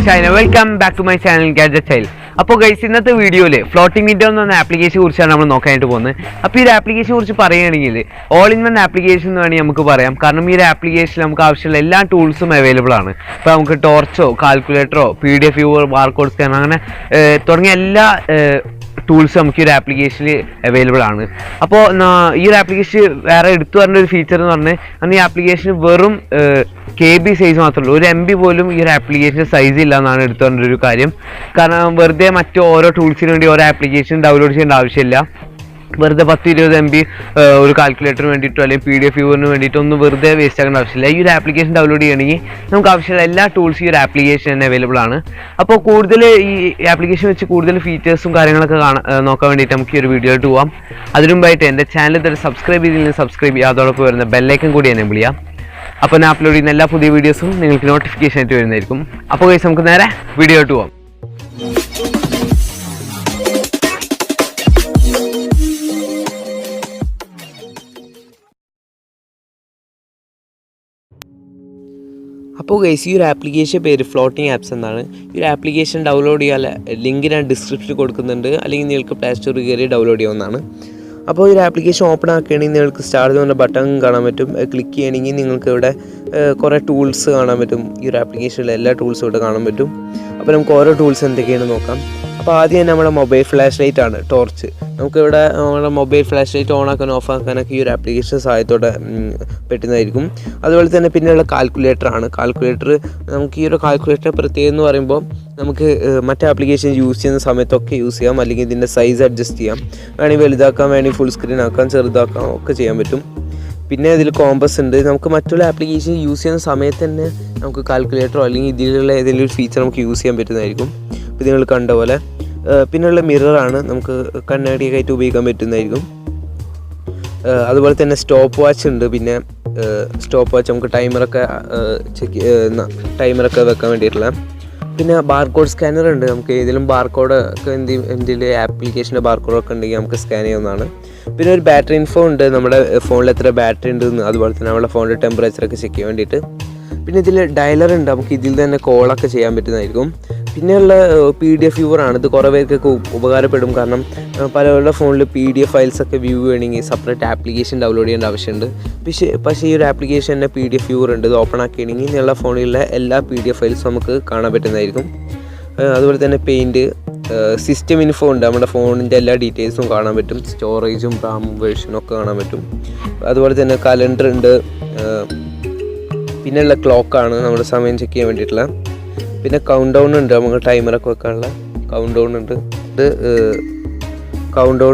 Shahil. Welcome back to my channel Gadget Shahil. അപ്പോൾ guys ഇന്നത്തെ വീഡിയോയിൽ ഫ്ലോട്ടിംഗ് വിൻഡോ എന്ന് പറഞ്ഞ ആപ്ലിക്കേഷനെ കുറിച്ചാണ് നമ്മൾ നോക്കാനായിട്ട് പോകുന്നത്. അപ്പോൾ ഈ ഒരു ആപ്ലിക്കേഷനെ കുറിച്ച് പറയുകയാണെങ്കിൽ ഓൾ ഇൻ വൺ ആപ്ലിക്കേഷൻ എന്ന് വേണമെങ്കിൽ നമുക്ക് പറയാം. കാരണം ഈ ഒരു ആപ്ലിക്കേഷനിൽ നമുക്ക് ആവശ്യമുള്ള എല്ലാ ടൂൾസും അവൈലബിൾ ആണ്. ഇപ്പോൾ നമുക്ക് ടോർച്ചോ കാൽക്കുലേറ്ററോ PDF വ്യൂവർ ബാർകോഡ് സ്കാനർ അങ്ങനെ തുടങ്ങിയ എല്ലാ ടൂൾസ് നമുക്ക് ഈ ഒരു ആപ്ലിക്കേഷനിൽ അവൈലബിൾ ആണ്. അപ്പോൾ ഈ ഒരു ആപ്ലിക്കേഷൻ വേറെ എടുത്തു പറഞ്ഞ ഒരു ഫീച്ചർ എന്ന് പറഞ്ഞാൽ ഈ ആപ്ലിക്കേഷൻ വെറും KB സൈസ് മാത്രമേ ഉള്ളൂ. ഒരു MB പോലും ഈ ഒരു ആപ്ലിക്കേഷൻ സൈസ് ഇല്ല എന്നാണ് എടുത്തു പറഞ്ഞ ഒരു കാര്യം. കാരണം വെറുതെ മറ്റു ഓരോ ടൂൾസിന് വേണ്ടി ഓരോ ആപ്ലിക്കേഷൻ ഡൗൺലോഡ് ചെയ്യേണ്ട ആവശ്യമില്ല. വെറുതെ 10-20 MB ഒരു കാൽക്കുലേറ്ററിന് വേണ്ടിയിട്ടോ അല്ലെങ്കിൽ PDF വ്യൂവറിന് വേണ്ടിയിട്ടോ ഒന്നും വെറുതെ വേസ്റ്റ് ആക്കേണ്ട ആവശ്യമില്ല. ഈ ഒരു ആപ്ലിക്കേഷൻ ഡൗൺലോഡ് ചെയ്യണമെങ്കിൽ നമുക്ക് ആവശ്യമുള്ള എല്ലാ ടൂൾസും ഈ ഒരു ആപ്ലിക്കേഷൻ തന്നെ അവൈലബിൾ ആണ്. അപ്പോൾ കൂടുതൽ ഈ ആപ്ലിക്കേഷൻ വെച്ച് കൂടുതൽ ഫീച്ചേഴ്സും കാര്യങ്ങളൊക്കെ നോക്കാൻ വേണ്ടിയിട്ട് നമുക്ക് ഈ ഒരു വീഡിയോയിലോട്ട് പോകാം. അതിനു മുമ്പായിട്ട് എൻ്റെ ചാനൽ ഇതുവരെ സബ്സ്ക്രൈബ് ചെയ്തില്ലെങ്കിൽ സബ്സ്ക്രൈബ് ചെയ്യുക, അതോടൊപ്പം വരുന്ന ബെല്ലൈക്കൻ കൂടി എനേബിൾ ചെയ്യാം. അപ്പോൾ ഞാൻ അപ്ലോഡ് ചെയ്യുന്ന എല്ലാ പുതിയ വീഡിയോസും നിങ്ങൾക്ക് നോട്ടിഫിക്കേഷൻ ആയിട്ട് വരുന്നതായിരിക്കും. അപ്പോൾ ഗൈസ് നമുക്ക് നേരെ വീഡിയോയിലോട്ട് പോകാം. അപ്പോൾ ഗൈസ് ഈ ഒരു ആപ്ലിക്കേഷൻ പേര് ഫ്ലോട്ടിംഗ് ആപ്സ് എന്നാണ്. ഈ ഒരു ആപ്ലിക്കേഷൻ ഡൗൺലോഡ് ചെയ്യാൻ ലിങ്ക് ഞാൻ ഡിസ്ക്രിപ്ഷനിൽ കൊടുക്കുന്നുണ്ട്, അല്ലെങ്കിൽ നിങ്ങൾക്ക് പ്ലേ സ്റ്റോറിൽ കയറി ഡൗൺലോഡ് ചെയ്യാവുന്നതാണ്. അപ്പോൾ ഈ ഒരു ആപ്ലിക്കേഷൻ ഓപ്പൺ ആക്കുകയാണെങ്കിൽ നിങ്ങൾക്ക് സ്റ്റാർട്ട് ചെയ്യുന്ന ബട്ടൺ കാണാൻ പറ്റും. ക്ലിക്ക് ചെയ്യണമെങ്കിൽ നിങ്ങൾക്ക് ഇവിടെ കുറേ ടൂൾസ് കാണാൻ പറ്റും. ഈ ഒരു ആപ്ലിക്കേഷനിലെ എല്ലാ ടൂൾസും ഇവിടെ കാണാൻ പറ്റും. അപ്പോൾ നമുക്ക് ഓരോ ടൂൾസ് എന്തൊക്കെയാണെന്ന് നോക്കാം. അപ്പോൾ ആദ്യം തന്നെ നമ്മുടെ മൊബൈൽ ഫ്ലാഷ് ലൈറ്റ് ആണ്, ടോർച്ച്. നമുക്കിവിടെ നമ്മുടെ മൊബൈൽ ഫ്ലാഷ് ലൈറ്റ് ഓൺ ആക്കാനും ഓഫ് ആക്കാനൊക്കെ ഈ ഒരു ആപ്ലിക്കേഷൻ സഹായത്തോടെ പറ്റുന്നതായിരിക്കും. അതുപോലെ തന്നെ പിന്നെയുള്ള കാൽക്കുലേറ്റർ ആണ്. കാൽക്കുലേറ്റർ നമുക്ക് ഈ ഒരു കാൽക്കുലേറ്റർ പ്രത്യേകം എന്ന് പറയുമ്പോൾ നമുക്ക് മറ്റേ ആപ്ലിക്കേഷൻ യൂസ് ചെയ്യുന്ന സമയത്തൊക്കെ യൂസ് ചെയ്യാം, അല്ലെങ്കിൽ ഇതിൻ്റെ സൈസ് അഡ്ജസ്റ്റ് ചെയ്യാം. വേണമെങ്കിൽ വലുതാക്കാം, വേണമെങ്കിൽ ഫുൾ സ്ക്രീൻ ആക്കാം, ചെറുതാക്കാം, ഒക്കെ ചെയ്യാൻ പറ്റും. പിന്നെ ഇതിൽ കോമ്പസ് ഉണ്ട്. നമുക്ക് മറ്റുള്ള ആപ്ലിക്കേഷൻ യൂസ് ചെയ്യുന്ന സമയത്ത് തന്നെ നമുക്ക് കാൽക്കുലേറ്ററോ അല്ലെങ്കിൽ ഇതിലുള്ള ഏതെങ്കിലും ഒരു ഫീച്ചർ നമുക്ക് യൂസ് ചെയ്യാൻ പറ്റുന്നതായിരിക്കും. ഇപ്പോൾ നിങ്ങൾ കണ്ട പോലെ. പിന്നെയുള്ള മിററാണ്, നമുക്ക് കണ്ണാടിയൊക്കെ ആയിട്ട് ഉപയോഗിക്കാൻ പറ്റുന്നതായിരിക്കും. അതുപോലെ തന്നെ സ്റ്റോപ്പ് വാച്ച് ഉണ്ട്. പിന്നെ സ്റ്റോപ്പ് വാച്ച് നമുക്ക് ടൈമറൊക്കെ വെക്കാൻ വേണ്ടിയിട്ടുള്ള. പിന്നെ ബാർകോഡ് സ്കാനർ ഉണ്ട്. നമുക്ക് ഏതെങ്കിലും ബാർകോഡ് ഒക്കെ എന്തെങ്കിലും ആപ്ലിക്കേഷൻ്റെ ബാർകോഡൊക്കെ ഉണ്ടെങ്കിൽ നമുക്ക് സ്കാൻ ചെയ്യാവുന്നതാണ്. പിന്നെ ഒരു ബാറ്ററി ഇൻഫോ ഉണ്ട്, നമ്മുടെ ഫോണിൽ എത്ര ബാറ്ററി ഉണ്ടെന്ന്, അതുപോലെ തന്നെ നമ്മുടെ ഫോണിൻ്റെ ടെമ്പറേച്ചറൊക്കെ ചെക്ക് ചെയ്യാൻ വേണ്ടിയിട്ട്. പിന്നെ ഇതിൽ ഡയലർ ഉണ്ട്, നമുക്ക് ഇതിൽ തന്നെ കോളൊക്കെ ചെയ്യാൻ പറ്റുന്നതായിരിക്കും. പിന്നെയുള്ള PDF വ്യൂവറാണ്. ഇത് കുറേ പേർക്കൊക്കെ ഉപകാരപ്പെടും. കാരണം പലരുടെ ഫോണിൽ PDF ഫയൽസൊക്കെ വ്യൂ ചെയ്യണമെങ്കിൽ സെപ്പറേറ്റ് ആപ്ലിക്കേഷൻ ഡൗൺലോഡ് ചെയ്യേണ്ട ആവശ്യമുണ്ട്. പക്ഷേ ഈ ഒരു ആപ്ലിക്കേഷൻ തന്നെ PDF വ്യൂവർ ഉണ്ട്. ഇത് ഓപ്പൺ ആക്കുകയാണെങ്കിൽ നിങ്ങളുടെ ഫോണിലെ എല്ലാ PDF ഫയൽസും നമുക്ക് കാണാൻ പറ്റുന്നതായിരിക്കും. അതുപോലെ തന്നെ പെയിൻറ്റ്, സിസ്റ്റം ഇൻഫോ ഉണ്ട്. നമ്മുടെ ഫോണിൻ്റെ എല്ലാ ഡീറ്റെയിൽസും കാണാൻ പറ്റും. സ്റ്റോറേജും റാമും വേർഷനും ഒക്കെ കാണാൻ പറ്റും. അതുപോലെ തന്നെ കലണ്ടർ ഉണ്ട്. പിന്നെയുള്ള ക്ലോക്കാണ്, നമ്മുടെ സമയം ചെക്ക് ചെയ്യാൻ വേണ്ടിയിട്ടുള്ള. പിന്നെ കൗണ്ട് ഡൗൺ ഉണ്ട്, നമുക്ക് ടൈമറൊക്കെ വെക്കാനുള്ള കൗണ്ട് ഡൗൺ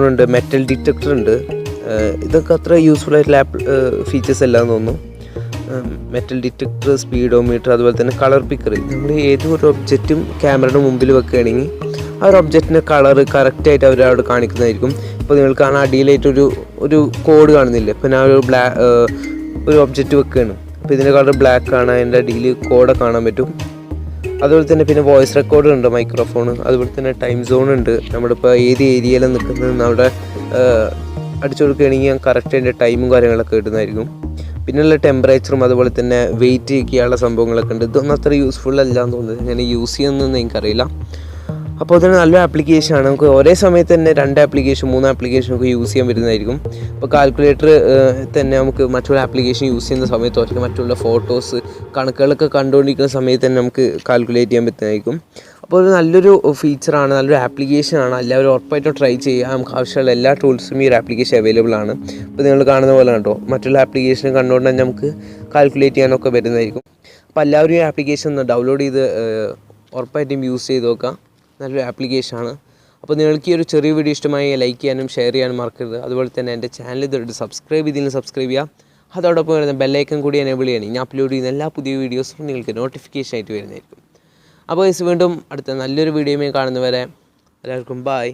ഉണ്ട്. മെറ്റൽ ഡിറ്റക്ടർ ഉണ്ട്. ഇതൊക്കെ അത്ര യൂസ്ഫുൾ ആയിട്ടുള്ള ഫീച്ചേഴ്സ് എല്ലാം തോന്നുന്നു. മെറ്റൽ ഡിറ്റക്ടർ, സ്പീഡോമീറ്റർ, അതുപോലെ തന്നെ കളർ പിക്കർ. നമ്മൾ ഏതൊരു ഒബ്ജക്റ്റും ക്യാമറയുടെ മുമ്പിൽ വെക്കുകയാണെങ്കിൽ ആ ഒരു ഒബ്ജക്റ്റിൻ്റെ കളറ് കറക്റ്റായിട്ട് അവർ അവിടെ കാണിക്കുന്നതായിരിക്കും. ഇപ്പോൾ നിങ്ങൾക്ക് കാണാൻ അടിയിലായിട്ടൊരു കോഡ് കാണുന്നില്ല. ഇപ്പോൾ ഞാൻ ഒരു ഒബ്ജക്റ്റ് വെക്കുകയാണ്. അപ്പോൾ ഇതിൻ്റെ കളർ ബ്ലാക്ക് ആണ്, അതിൻ്റെ അടിയിൽ കോഡ് കാണാൻ പറ്റും. അതുപോലെ തന്നെ പിന്നെ വോയിസ് റെക്കോർഡർ ഉണ്ട്, മൈക്രോഫോൺ. അതുപോലെ തന്നെ ടൈം സോൺ ഉണ്ട്. നമ്മളിപ്പോൾ ഏത് ഏരിയയിലാണ് നിൽക്കുന്നതെന്ന് അവിടെ അടിച്ചു കൊടുക്കുകയാണെങ്കിൽ കറക്റ്റ് അതിൻ്റെ ടൈമും കാര്യങ്ങളൊക്കെ കിട്ടുന്നതായിരിക്കും. പിന്നെയുള്ള ടെമ്പറേച്ചറും അതുപോലെ തന്നെ വെയിറ്റ് ചെയ്യാനുള്ള സംഭവങ്ങളൊക്കെ ഉണ്ട്. ഇതൊന്നും അത്ര യൂസ്ഫുൾ അല്ല എന്ന് തോന്നുന്നത്, ഞാൻ യൂസ് ചെയ്യുന്നതെന്ന് എനിക്കറിയില്ല. അപ്പോൾ അതിന് നല്ലൊരു ആപ്ലിക്കേഷനാണ്. നമുക്ക് ഒരേ സമയത്ത് തന്നെ 2 ആപ്ലിക്കേഷൻ 3 ആപ്ലിക്കേഷൻ ഒക്കെ യൂസ് ചെയ്യാൻ പറ്റുന്നതായിരിക്കും. ഇപ്പോൾ കാൽക്കുലേറ്റർ തന്നെ നമുക്ക് മറ്റുള്ള ആപ്ലിക്കേഷൻ യൂസ് ചെയ്യുന്ന സമയത്തോ അല്ലെങ്കിൽ മറ്റുള്ള ഫോട്ടോസ് കണക്കുകളൊക്കെ കണ്ടുകൊണ്ടിരിക്കുന്ന സമയത്ത് തന്നെ നമുക്ക് കാൽക്കുലേറ്റ് ചെയ്യാൻ പറ്റുന്നതായിരിക്കും. അപ്പോൾ ഒരു നല്ലൊരു ഫീച്ചറാണ്, നല്ലൊരു ആപ്ലിക്കേഷനാണ്. എല്ലാവരും ഉറപ്പായിട്ടും ട്രൈ ചെയ്യുക. നമുക്ക് ആവശ്യമുള്ള എല്ലാ ടൂൾസും ഈ ഒരു ആപ്ലിക്കേഷൻ അവൈലബിൾ ആണ്. ഇപ്പോൾ നിങ്ങൾ കാണുന്ന പോലെ കണ്ടോ, മറ്റുള്ള ആപ്ലിക്കേഷൻ കണ്ടുകൊണ്ട് തന്നെ നമുക്ക് കാൽക്കുലേറ്റ് ചെയ്യാനൊക്കെ പറ്റുന്നതായിരിക്കും. അപ്പോൾ എല്ലാവരും ഈ ആപ്ലിക്കേഷൻ ഒന്ന് ഡൗൺലോഡ് ചെയ്ത് ഉറപ്പായിട്ടും യൂസ് ചെയ്ത് നോക്കാം. നല്ലൊരു ആപ്ലിക്കേഷനാണ്. അപ്പോൾ നിങ്ങൾക്ക് ഈ ഒരു ചെറിയ വീഡിയോ ഇഷ്ടമായി ലൈക്ക് ചെയ്യാനും ഷെയർ ചെയ്യാനും മറക്കരുത്. അതുപോലെ തന്നെ എൻ്റെ ചാനൽ ഇതുവരെ സബ്സ്ക്രൈബ് ചെയ്തില്ലെങ്കിൽ സബ്സ്ക്രൈബ് ചെയ്യുക. അതോടൊപ്പം വരുന്ന ബെല്ലൈക്കൻ കൂടി എനേബിൾ ചെയ്യണം. ഞാൻ അപ്ലോഡ് ചെയ്യുന്ന എല്ലാ പുതിയ വീഡിയോസും നിങ്ങൾക്ക് നോട്ടിഫിക്കേഷൻ ആയിട്ട് വരുന്നതായിരിക്കും. അപ്പോൾ വീണ്ടും അടുത്ത നല്ലൊരു വീഡിയോയുമായി കാണുന്നവരെ എല്ലാവർക്കും ബൈ.